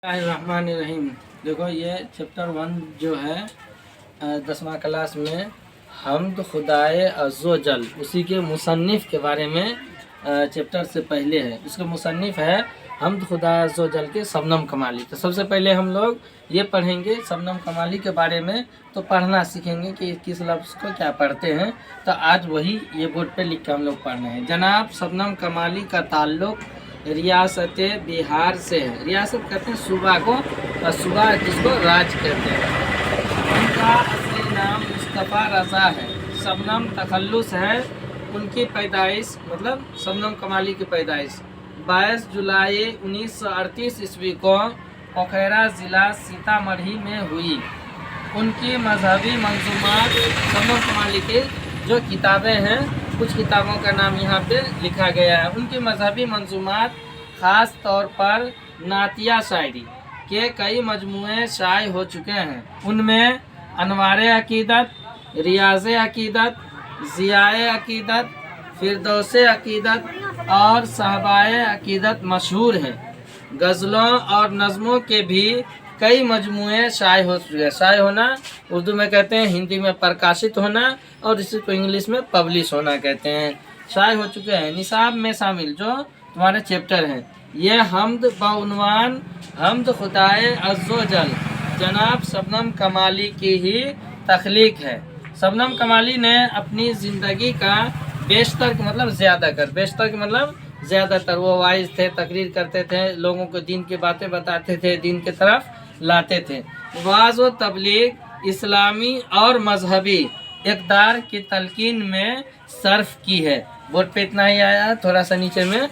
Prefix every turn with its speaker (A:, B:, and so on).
A: रहीम। देखो ये चैप्टर 1 जो है 10वां क्लास में हम्द खुदाए अज़्ज़ो जल उसी के मुसन्निफ़ के बारे में चैप्टर से पहले है। उसके मुसन्निफ़ है हम्द खुदाए अज़्ज़ो जल के शबनम कमाली। तो सबसे पहले हम लोग ये पढ़ेंगे शबनम कमाली के बारे में, तो पढ़ना सीखेंगे कि किस लफ्ज़ को क्या पढ़ते हैं। तो आज वही ये बोर्ड पे लिख के हम लोग पढ़ रहे हैं। जनाब शबनम कमाली का ताल्लुक़ रियासत बिहार से है। रियासत कहते हैं सूबा को, और सूबा जिसको राज कहते हैं। उनका असली नाम मुस्तफ़ा रज़ा है। शबनम तखल्लुस है उनकी पैदाइश, मतलब शबनम कमाली की पैदाइश 22 जुलाई 1938 ईस्वी को पोखरा ज़िला सीतामढ़ी में हुई। उनकी मजहबी मंजूमात शबनम कमाली की जो किताबें हैं, कुछ किताबों का नाम यहाँ पे लिखा गया है। उनकी मजहबी मंजूमात ख़ास तौर पर नातिया शायरी के कई मजमूए शाये हो चुके हैं। उनमें अनवार अकीदत, रियाज़ अकीदत, ज़ियाए अकीदत, फिरदौस अकीदत और सहबाए अकीदत मशहूर हैं। गज़लों और नज़मों के भी कई मजमूए शाये हो चुके हैं। शाये होना उर्दू में कहते हैं, हिंदी में प्रकाशित होना, और इसी को इंग्लिश में पब्लिश होना कहते हैं। शाये हो चुके हैं। निसाब में शामिल जो तुम्हारे चैप्टर हैं, ये हम्द बउनवान हम्द खुदाए अज़्ज़ो जल जनाब शबनम कमाली की ही तख्लीक है। शबनम कमाली ने अपनी ज़िंदगी का बेशतर मतलब ज़्यादातर, बेशतर मतलब ज़्यादातर वो वाइज थे, तकरीर करते थे, लोगों को दीन की बातें बताते थे, दीन की तरफ लाते थे। वाज़ व तबलीग, इस्लामी और मजहबी इक़दार की तलकीन में सर्फ की है। बोर्ड पे इतना ही आया, थोड़ा सा नीचे में